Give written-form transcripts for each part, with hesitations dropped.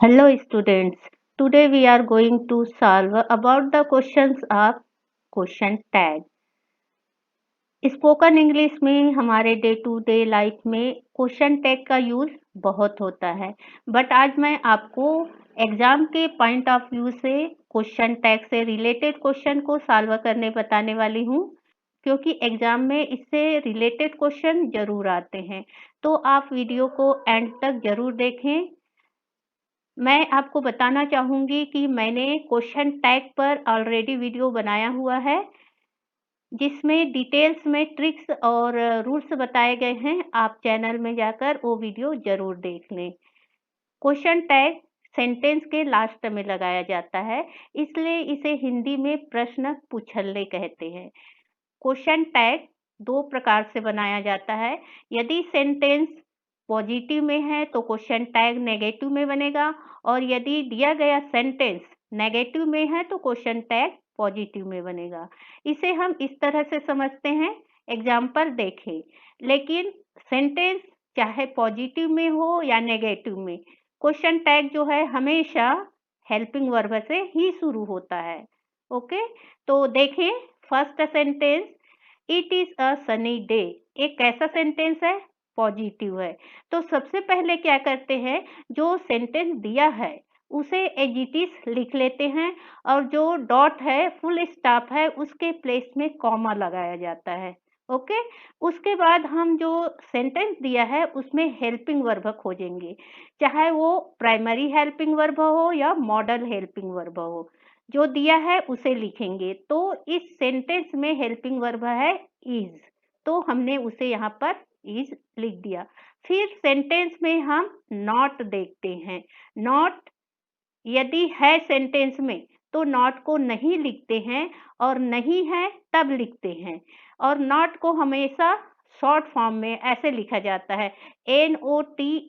Hello students. Today we are going to solve about the questions of question tag. Spoken English में हमारे day to day life में question tag का use बहुत होता है, but आज मैं आपको एग्जाम के पॉइंट ऑफ व्यू से क्वेश्चन टैग से रिलेटेड क्वेश्चन को सॉल्व करने बताने वाली हूँ, क्योंकि एग्जाम में इससे रिलेटेड क्वेश्चन जरूर आते हैं। तो आप वीडियो को एंड तक जरूर देखें। मैं आपको बताना चाहूँगी कि मैंने क्वेश्चन टैग पर ऑलरेडी वीडियो बनाया हुआ है, जिसमें डिटेल्स में ट्रिक्स और रूल्स बताए गए हैं। आप चैनल में जाकर वो वीडियो ज़रूर देख लें। क्वेश्चन टैग सेंटेंस के लास्ट में लगाया जाता है, इसलिए इसे हिंदी में प्रश्न पूछल्ले कहते हैं। क्वेश्चन टैग 2 प्रकार से बनाया जाता है। यदि सेंटेंस पॉजिटिव में है तो क्वेश्चन टैग नेगेटिव में बनेगा, और यदि दिया गया सेंटेंस नेगेटिव में है तो क्वेश्चन टैग पॉजिटिव में बनेगा। इसे हम इस तरह से समझते हैं, एग्जाम्पल देखें। लेकिन सेंटेंस चाहे पॉजिटिव में हो या नेगेटिव में, क्वेश्चन टैग जो है हमेशा हेल्पिंग वर्ब से ही शुरू होता है। ओके, तो देखें first sentence, it is a sunny day. एक कैसा सेंटेंस है? पॉजिटिव है। तो सबसे पहले क्या करते हैं, जो सेंटेंस दिया है उसे एज इट इज लिख लेते हैं, और जो डॉट है, फुल स्टॉप है, उसके प्लेस में कॉमा लगाया जाता है। ओके, उसके बाद हम जो सेंटेंस दिया है उसमें हेल्पिंग वर्ब खोजेंगे, चाहे वो प्राइमरी हेल्पिंग वर्ब हो या मॉडल हेल्पिंग वर्ब हो। जो दिया है उसे लिखेंगे। तो इस सेंटेंस में हेल्पिंग वर्ब है इज, तो हमने उसे यहाँ पर इज लिख दिया। फिर सेंटेंस में हम नॉट देखते हैं। नॉट यदि है सेंटेंस में तो नॉट को नहीं लिखते हैं, और नहीं है तब लिखते हैं। और नॉट को हमेशा शॉर्ट फॉर्म में ऐसे लिखा जाता है, NOT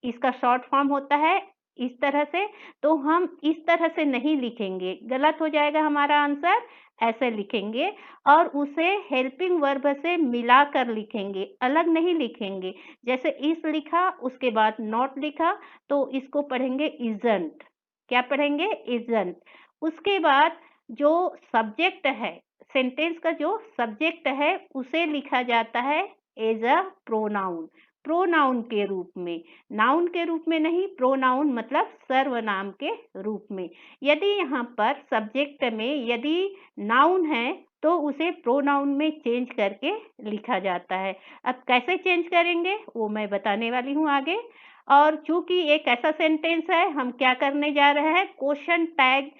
इसका शॉर्ट फॉर्म होता है इस तरह से। तो हम इस तरह से नहीं लिखेंगे, गलत हो जाएगा हमारा आंसर। ऐसे लिखेंगे और उसे हेल्पिंग वर्ब से मिलाकर लिखेंगे, अलग नहीं लिखेंगे। जैसे इस लिखा, उसके बाद नॉट लिखा, तो इसको पढ़ेंगे इजंट। क्या पढ़ेंगे? इजंट। उसके बाद जो सब्जेक्ट है, सेंटेंस का जो सब्जेक्ट है उसे लिखा जाता है एज अ प्रोनाउन, प्रोनाउन के रूप में, नाउन के रूप में नहीं। प्रोनाउन मतलब सर्वनाम के रूप में। यदि यहाँ पर सब्जेक्ट में यदि नाउन है तो उसे प्रोनाउन में चेंज करके लिखा जाता है। अब कैसे चेंज करेंगे वो मैं बताने वाली हूँ आगे। और चूंकि एक ऐसा सेंटेंस है, हम क्या करने जा रहे हैं, क्वेश्चन टैग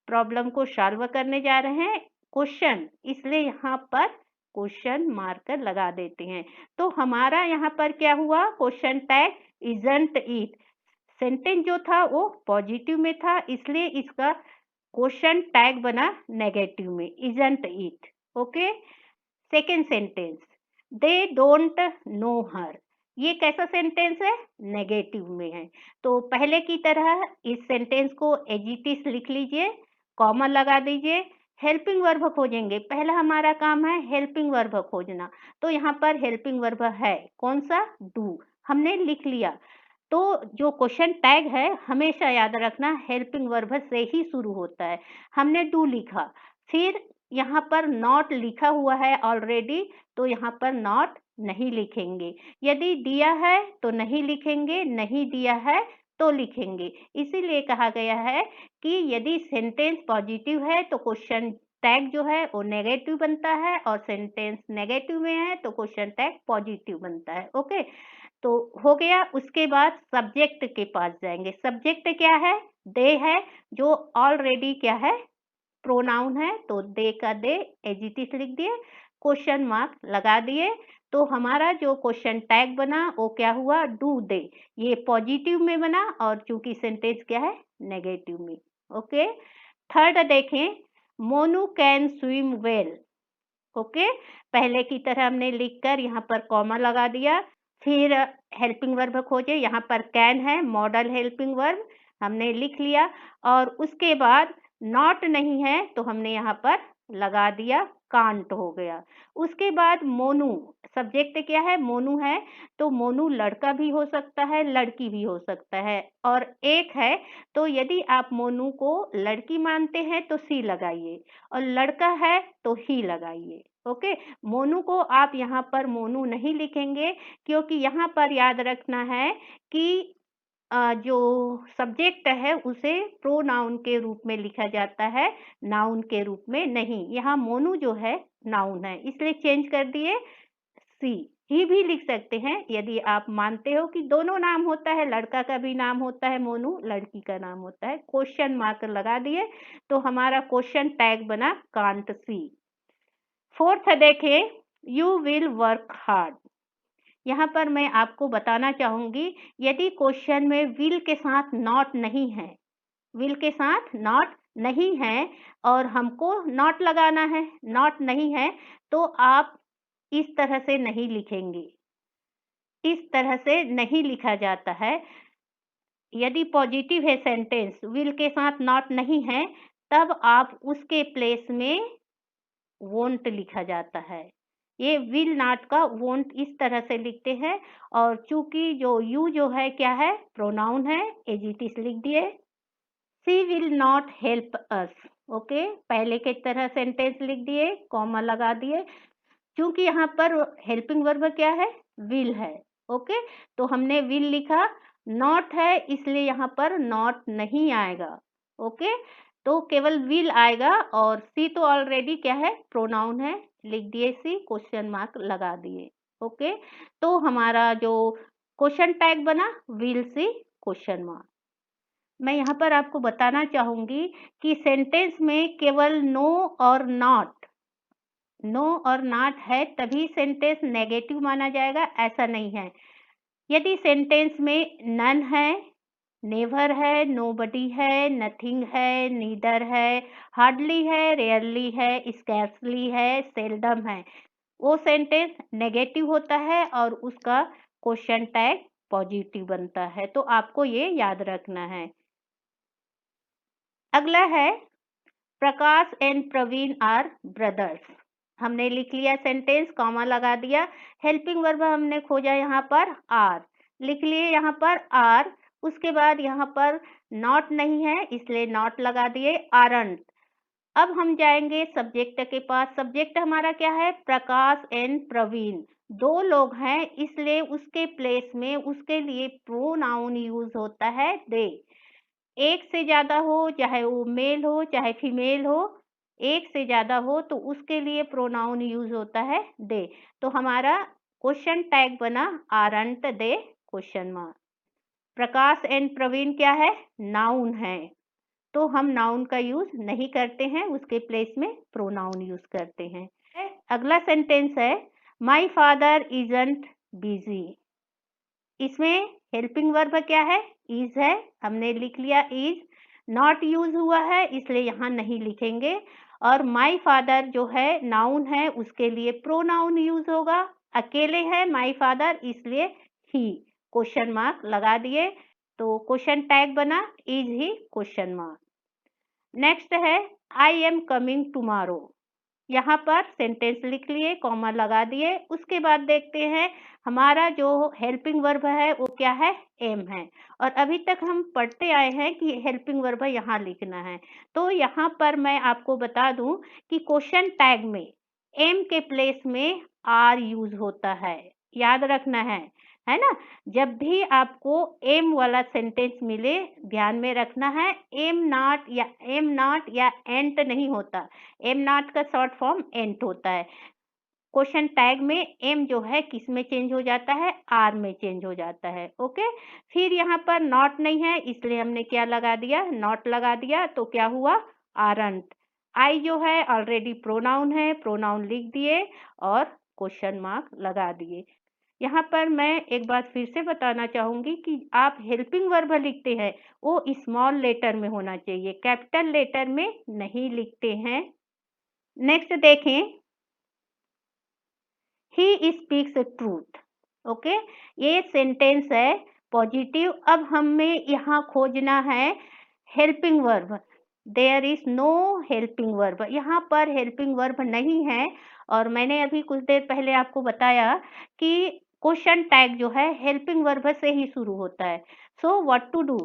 प्रॉब्लम को सॉल्व करने जा रहे हैं। क्वेश्चन, इसलिए यहाँ पर क्वेश्चन मार्कर लगा देते हैं। तो हमारा यहाँ पर क्या हुआ, question tag isn't it. Sentence जो था वो पॉजिटिव में था, इसलिए इसका क्वेश्चन टैग बना नेगेटिव में, isn't it. Okay, second sentence, they don't know her. ये कैसा सेंटेंस है? नेगेटिव में है। तो पहले की तरह इस सेंटेंस को एज इट इज लिख लीजिए, कॉमा लगा दीजिए, हेल्पिंग वर्ब खोजेंगे। पहला हमारा काम है हेल्पिंग वर्ब खोजना। तो यहाँ पर हेल्पिंग वर्ब है कौन सा? डू। हमने लिख लिया। तो जो क्वेश्चन टैग है हमेशा याद रखना हेल्पिंग वर्ब से ही शुरू होता है। हमने डू लिखा, फिर यहाँ पर नॉट लिखा हुआ है ऑलरेडी, तो यहाँ पर नॉट नहीं लिखेंगे। यदि दिया है तो नहीं लिखेंगे, नहीं दिया है तो लिखेंगे। इसीलिए कहा गया है कि यदि सेंटेंस पॉजिटिव है तो क्वेश्चन टैग जो है वो नेगेटिव बनता है, और सेंटेंस नेगेटिव में है तो क्वेश्चन टैग पॉजिटिव बनता है। ओके, तो हो गया। उसके बाद सब्जेक्ट के पास जाएंगे। सब्जेक्ट क्या है? दे है, जो ऑलरेडी क्या है, प्रोनाउन है। तो दे का दे एज इट इज लिख दिए, क्वेश्चन मार्क लगा दिए। तो हमारा जो क्वेश्चन टैग बना वो क्या हुआ? Do they. ये पॉजिटिव में बना, और चूंकि सेंटेंस क्या है, नेगेटिव में। ओके, थर्ड देखें, Monu can swim well. Okay, पहले की तरह हमने लिखकर यहाँ पर कॉमा लगा दिया। फिर हेल्पिंग वर्ब खोजे, यहाँ पर कैन है, मॉडल हेल्पिंग वर्ब हमने लिख लिया। और उसके बाद नॉट नहीं है तो हमने यहाँ पर लगा दिया, कांट हो गया। उसके बाद मोनू, सब्जेक्ट क्या है? मोनू है, तो मोनू लड़का भी हो सकता है, लड़की भी हो सकता है। और एक है, तो यदि आप मोनू को लड़की मानते हैं तो सी लगाइए, और लड़का है तो ही लगाइए। ओके, मोनू को आप यहाँ पर मोनू नहीं लिखेंगे, क्योंकि यहाँ पर याद रखना है कि जो सब्जेक्ट है उसे प्रोनाउन के रूप में लिखा जाता है, नाउन के रूप में नहीं। यहाँ मोनू जो है नाउन है, इसलिए चेंज कर दिए सी। ही भी लिख सकते हैं यदि आप मानते हो कि दोनों नाम होता है, लड़का का भी नाम होता है मोनू, लड़की का नाम होता है। क्वेश्चन मार्क लगा दिए तो हमारा क्वेश्चन टैग बना कांट सी। फोर्थ देखें, यू विल वर्क हार्ड। यहाँ पर मैं आपको बताना चाहूंगी, यदि क्वेश्चन में विल के साथ नॉट नहीं है, विल के साथ नॉट नहीं है और हमको नॉट लगाना है, नॉट नहीं है, तो आप इस तरह से नहीं लिखेंगे, इस तरह से नहीं लिखा जाता है। यदि पॉजिटिव है सेंटेंस, विल के साथ नॉट नहीं है, तब आप उसके प्लेस में वोंट लिखा जाता है। ये विल नॉट का वोंट इस तरह से लिखते हैं। और चूंकि जो यू जो है क्या है? प्रोनाउन है, एज इट इज लिख दिए। She will not help us. Okay, पहले की तरह सेंटेंस लिख दिए, कॉमा लगा दिए। क्योंकि यहाँ पर हेल्पिंग वर्ब क्या है? विल है। ओके, तो हमने विल लिखा, नॉट है इसलिए यहाँ पर नॉट नहीं आएगा। ओके, तो केवल विल आएगा, और सी तो ऑलरेडी क्या है? प्रोनाउन है, लिख दिए सी, क्वेश्चन मार्क लगा दिए। ओके, तो हमारा जो क्वेश्चन टैग बना, विल सी क्वेश्चन मार्क। मैं यहाँ पर आपको बताना चाहूंगी कि सेंटेंस में केवल नो और नॉट, नो और नॉट है तभी सेंटेंस नेगेटिव माना जाएगा, ऐसा नहीं है। यदि सेंटेंस में नन है, नेवर है, नोबडी है, नथिंग है, नीदर है, हार्डली है, रेयरली है, स्कैर्सली है, सेल्डम है, वो सेंटेंस नेगेटिव होता है और उसका क्वेश्चन टैग पॉजिटिव बनता है। तो आपको ये याद रखना है। अगला है, प्रकाश एंड प्रवीण आर ब्रदर्स। हमने लिख लिया सेंटेंस, कॉमा लगा दिया। हेल्पिंग वर्ब हमने खोजा, यहाँ पर आर लिख लिए, यहाँ पर आर। उसके बाद यहाँ पर नॉट नहीं है इसलिए नॉट लगा दिए, आरंट। अब हम जाएंगे सब्जेक्ट के पास। सब्जेक्ट हमारा क्या है? प्रकाश एंड प्रवीण, दो लोग हैं, इसलिए उसके प्लेस में उसके लिए प्रोनाउन यूज होता है दे। एक से ज्यादा हो, चाहे वो मेल हो चाहे फीमेल हो, एक से ज्यादा हो तो उसके लिए प्रोनाउन यूज होता है दे। तो हमारा क्वेश्चन टैग बना aren't they question mark. Prakash and Praveen क्या है? नाउन है, तो हम नाउन का यूज नहीं करते हैं, उसके प्लेस में प्रोनाउन यूज करते हैं। अगला सेंटेंस है, माई फादर इजंट बिजी। इसमें हेल्पिंग वर्ब क्या है? इज है, हमने लिख लिया इज। नॉट यूज हुआ है इसलिए यहाँ नहीं लिखेंगे। और माई फादर जो है नाउन है, उसके लिए प्रोनाउन यूज होगा। अकेले है माई फादर इसलिए ही, क्वेश्चन मार्क लगा दिए। तो क्वेश्चन टैग बना is he question mark. Next है, आई एम कमिंग टुमारो। यहाँ पर सेंटेंस लिख लिए, कॉमा लगा दिए। उसके बाद देखते हैं हमारा जो हेल्पिंग वर्ब है वो क्या है? एम है। और अभी तक हम पढ़ते आए हैं कि हेल्पिंग वर्ब यहाँ लिखना है। तो यहाँ पर मैं आपको बता दूं कि क्वेश्चन टैग में एम के प्लेस में आर यूज होता है, याद रखना है ना? जब भी आपको एम वाला सेंटेंस मिले, ध्यान में रखना है, एम नॉट या एंट नहीं होता। एम नॉट का शॉर्ट फॉर्म एंट होता है। क्वेश्चन टैग में एम जो है किस में चेंज हो जाता है? आर में चेंज हो जाता है। ओके, फिर यहाँ पर नॉट नहीं है इसलिए हमने क्या लगा दिया? नॉट लगा दिया। तो क्या हुआ? आरंट। आई जो है ऑलरेडी प्रोनाउन है, प्रोनाउन लिख दिए और क्वेश्चन मार्क लगा दिए। यहाँ पर मैं एक बात फिर से बताना चाहूंगी कि आप हेल्पिंग वर्ब लिखते हैं वो स्मॉल लेटर में होना चाहिए, कैपिटल लेटर में नहीं लिखते हैं। नेक्स्ट देखें, ही स्पीक्स ट्रूथ। ओके, ये सेंटेंस है पॉजिटिव। अब हमें यहाँ खोजना है helping verb. There is no helping verb, यहाँ पर हेल्पिंग वर्ब नहीं है। और मैंने अभी कुछ देर पहले आपको बताया कि क्वेश्चन टैग जो है हेल्पिंग वर्ब से ही शुरू होता है। सो व्हाट टू डू,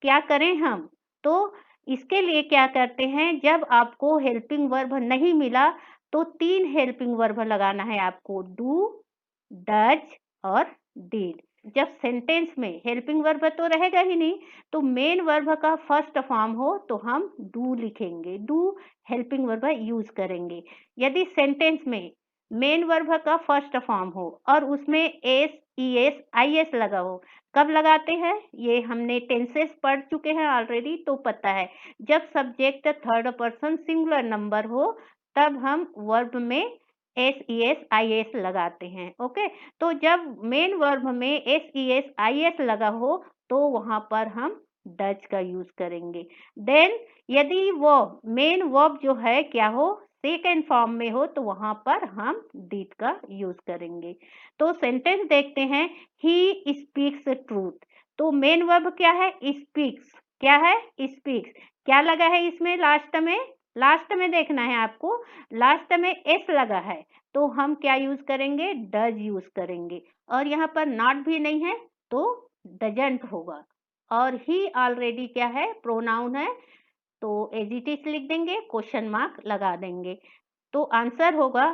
क्या करें हम? तो इसके लिए क्या करते हैं, जब आपको हेल्पिंग वर्ब नहीं मिला तो 3 हेल्पिंग वर्ब लगाना है आपको, डू, डज और डिड। जब सेंटेंस में हेल्पिंग वर्ब तो रहेगा ही नहीं, तो मेन वर्ब का फर्स्ट फॉर्म हो तो हम डू लिखेंगे, डू हेल्पिंग वर्ब यूज करेंगे। यदि सेंटेंस में मेन वर्ब का फर्स्ट फॉर्म हो और उसमें S, E S, I S लगा हो, कब लगाते हैं? ये हमने टेंसेस पढ़ चुके हैं ऑलरेडी, तो पता है। जब subject third person singular number हो तब हम वर्ब में S, E S, I S लगाते हैं। ओके, तो जब मेन वर्ब में S, E S, I S लगा हो तो वहां पर हम डज का यूज करेंगे। देन यदि वो मेन वर्ब जो है क्या हो, सेकेंड फॉर्म में हो, तो वहां पर हम डिड का यूज करेंगे। तो सेंटेंस देखते हैं, ही स्पीक्स ट्रूथ। तो मेन वर्ब क्या है? स्पीक्स। क्या है? स्पीक्स। क्या लगा है इसमें लास्ट में? लास्ट में देखना है आपको, लास्ट में एस लगा है तो हम क्या यूज करेंगे? डज यूज करेंगे। और यहाँ पर नॉट भी नहीं है तो डजंट होगा। और ही ऑलरेडी क्या है? प्रोनाउन है, तो एज इट इज लिख देंगे, क्वेश्चन मार्क लगा देंगे। तो आंसर होगा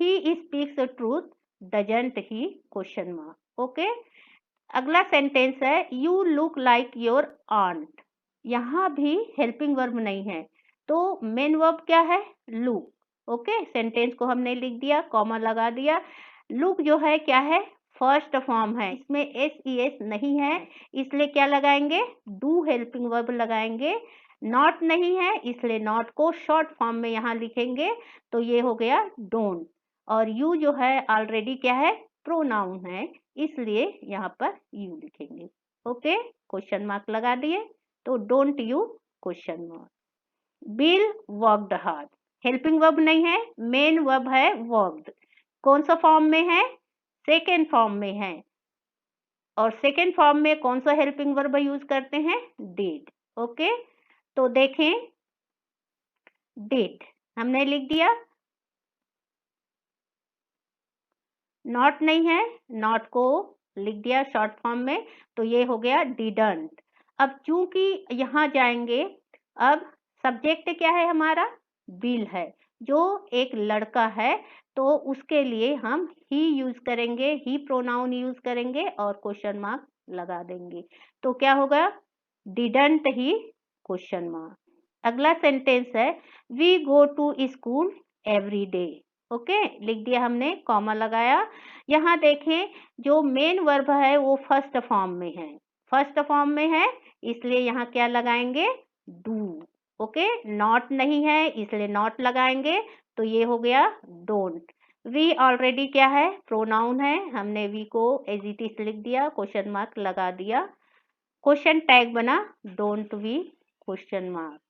he speaks truth, doesn't he, question mark. Okay, अगला सेंटेंस है, you look like your aunt. यहाँ भी हेल्पिंग वर्ब नहीं है, तो मेन वर्ब क्या है? लुक। ओके, सेंटेंस को हमने लिख दिया, कॉमा लगा दिया। लुक जो है क्या है? फर्स्ट फॉर्म है, इसमें एस, ई एस नहीं है, इसलिए क्या लगाएंगे? डू हेल्पिंग वर्ब लगाएंगे। नॉट नहीं है इसलिए नॉट को शॉर्ट फॉर्म में यहाँ लिखेंगे, तो ये हो गया डोंट। और यू जो है ऑलरेडी क्या है? प्रोनाउन है, इसलिए यहाँ पर यू लिखेंगे। ओके, क्वेश्चन मार्क लगा दिए, तो don't you, question mark. Bill worked hard, helping verb नहीं है, मेन वर्ब है वर्कड। कौन सा फॉर्म में है? सेकेंड फॉर्म में है। और सेकेंड फॉर्म में कौन सा हेल्पिंग वर्ब यूज करते हैं? डिड। ओके, तो देखें, डिड हमने लिख दिया, नॉट नहीं है, नॉट को लिख दिया शॉर्ट फॉर्म में, तो ये हो गया डिडंट। अब चूंकि यहाँ जाएंगे, अब सब्जेक्ट क्या है हमारा? बिल है, जो एक लड़का है, तो उसके लिए हम ही यूज करेंगे, ही प्रोनाउन यूज करेंगे और क्वेश्चन मार्क लगा देंगे। तो क्या होगा? Didn't he, question mark. अगला सेंटेंस है, we go to school every day. Okay, लिख दिया हमने, कॉमा लगाया। यहाँ देखें, जो मेन वर्ब है वो फर्स्ट फॉर्म में है, फर्स्ट फॉर्म में है, इसलिए यहाँ क्या लगाएंगे? डू। ओके, नॉट नहीं है इसलिए नॉट लगाएंगे, तो ये हो गया डोंट। वी ऑलरेडी क्या है? प्रोनाउन है, हमने वी को एज इट इज लिख दिया, क्वेश्चन मार्क लगा दिया, क्वेश्चन टैग बना डोंट वी, क्वेश्चन मार्क।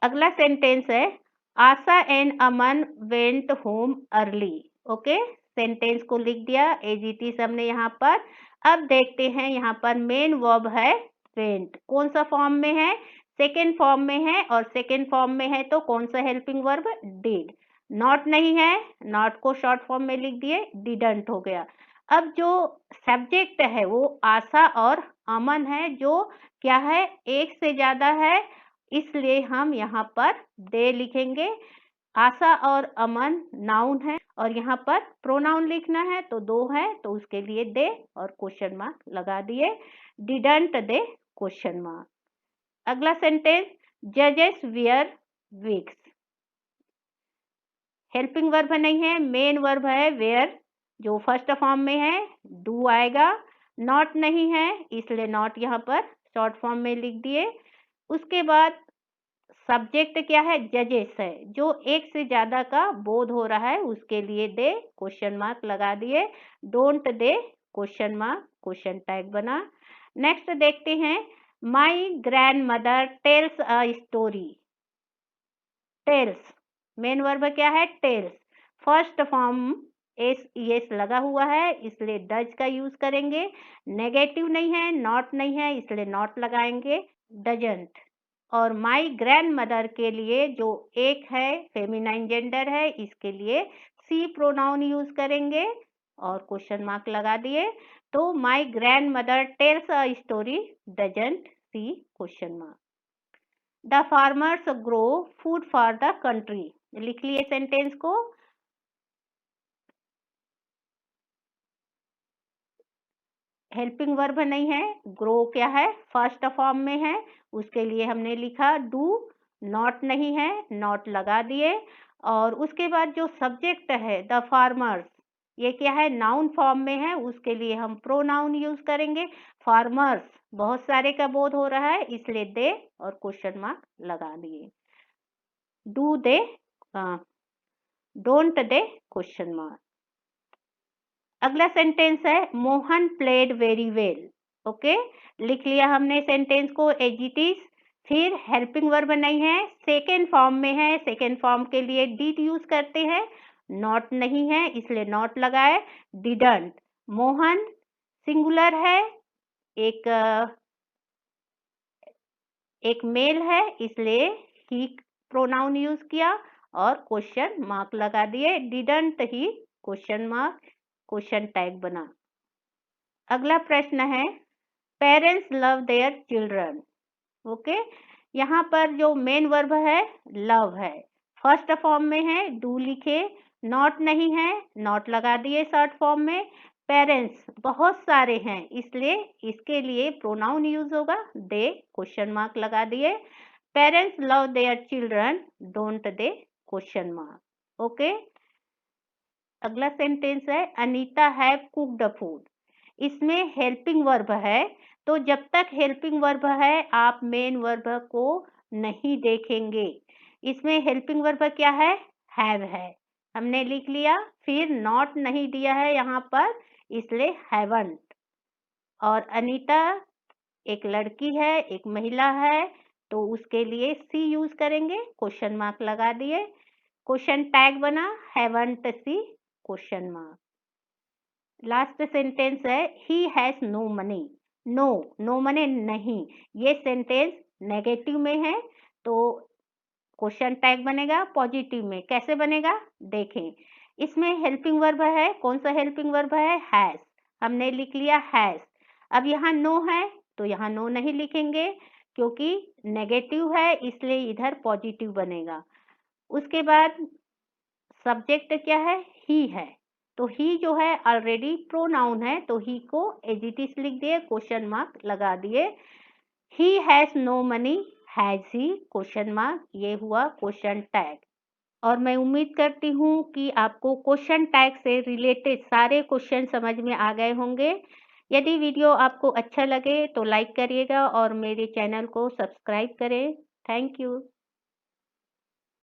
अगला सेंटेंस है, Asha and Aman went home early. Okay, sentence को लिख दिया, एज इट इज हमने यहाँ पर। अब देखते हैं, यहाँ पर मेन वर्ब है वेंट, कौन सा फॉर्म में है? सेकेंड फॉर्म में है, और सेकेंड फॉर्म में है तो कौन सा हेल्पिंग वर्ब? डिड। नॉट नहीं है, नॉट को शॉर्ट फॉर्म में लिख दिए, डिडंट हो गया। अब जो सब्जेक्ट है वो आशा और अमन है, जो क्या है? एक से ज्यादा है, इसलिए हम यहाँ पर दे लिखेंगे। आशा और अमन नाउन है और यहाँ पर प्रोनाउन लिखना है, तो दो है तो उसके लिए दे और क्वेश्चन मार्क लगा दिए, डिडंट दे, क्वेश्चन मार्क। अगला सेंटेंस, जजेस वियर विग्स। हेल्पिंग वर्ब नहीं है, मेन वर्ब है वेयर, जो फर्स्ट फॉर्म में है, डू आएगा। नॉट नहीं है इसलिए नॉट यहाँ पर शॉर्ट फॉर्म में लिख दिए। उसके बाद सब्जेक्ट क्या है? जजेस है, जो एक से ज्यादा का बोध हो रहा है, उसके लिए दे, क्वेश्चन मार्क लगा दिए, don't they, question mark, question tag बना। नेक्स्ट देखते हैं, my grandmother tells a story. Tells, main verb क्या है? Tells, first form s, s लगा हुआ है, इसलिए डज का यूज करेंगे। नेगेटिव नहीं है, नॉट नहीं है, इसलिए नॉट लगाएंगे, डजंट। और माई ग्रैंड मदर के लिए जो एक है फेमिनाइन जेंडर है, इसके लिए सी प्रोनाउन यूज करेंगे और क्वेश्चन मार्क लगा दिए। तो माई grandmother tells a story doesn't see question mark. The farmers grow food for the country, लिख लिए सेंटेंस को। हेल्पिंग वर्ब नहीं है, ग्रो क्या है, फर्स्ट फॉर्म में है, उसके लिए हमने लिखा डू। नॉट नहीं है, नॉट लगा दिए। और उसके बाद जो सब्जेक्ट है द फार्मर्स, ये क्या है, नाउन फॉर्म में है, उसके लिए हम प्रोनाउन यूज करेंगे। फार्मर्स बहुत सारे का बोध हो रहा है, इसलिए दे और क्वेश्चन मार्क लगा दिए। Do they, don't they, question mark. अगला सेंटेंस है Mohan played very well. Okay, लिख लिया हमने सेंटेंस को एज इट इज। फिर हेल्पिंग वर्ब नहीं है, सेकेंड फॉर्म में है, सेकेंड फॉर्म के लिए डिड यूज करते हैं। नॉट नहीं है, इसलिए नॉट लगाए। डिडंट, मोहन सिंगुलर है, एक मेल है, इसलिए ही प्रोनाउन यूज किया और क्वेश्चन मार्क लगा दिए। Didn't he, question mark, question tag बना। अगला प्रश्न है parents love their children. Okay, यहाँ पर जो मेन वर्ब है लव है, फर्स्ट फॉर्म में है, डू लिखे। नॉट नहीं है, नॉट लगा दिए शॉर्ट फॉर्म में। पेरेंट्स बहुत सारे हैं, इसलिए इसके लिए प्रोनाउन यूज होगा दे, क्वेश्चन मार्क लगा दिए। Parents love their children, don't they, question mark. Okay, अगला सेंटेंस है अनीता हैव कुक्ड फूड। इसमें हेल्पिंग वर्ब है, तो जब तक हेल्पिंग वर्ब है आप मेन वर्ब को नहीं देखेंगे। इसमें हेल्पिंग वर्ब क्या है, हैव है, हमने लिख लिया। फिर नॉट नहीं दिया है यहाँ पर, इसलिए हैवंट। और अनीता एक लड़की है, एक महिला है, तो उसके लिए सी यूज करेंगे, क्वेश्चन मार्क लगा दिए। क्वेश्चन टैग बना haven't she, question mark. Last sentence है he has no money. No, no मने नहीं, ये सेंटेंस नेगेटिव में है, तो क्वेश्चन टैग बनेगा पॉजिटिव में। कैसे बनेगा देखें, इसमें हेल्पिंग वर्ब है, कौन सा हेल्पिंग वर्ब है, हैज, हमने लिख लिया हैज। अब यहाँ नो है, तो यहाँ नो नहीं लिखेंगे क्योंकि नेगेटिव है, इसलिए इधर पॉजिटिव बनेगा। उसके बाद सब्जेक्ट क्या है, ही है, तो ही जो है ऑलरेडी प्रोनाउन है, तो ही को एज इट इज लिख दिए, क्वेश्चन मार्क लगा दिए। He has no money, has he, question mark, ये हुआ क्वेश्चन टैग। और मैं उम्मीद करती हूँ कि आपको क्वेश्चन टैग से रिलेटेड सारे क्वेश्चन समझ में आ गए होंगे। यदि वीडियो आपको अच्छा लगे तो लाइक करिएगा और मेरे चैनल को सब्सक्राइब करें। Thank you.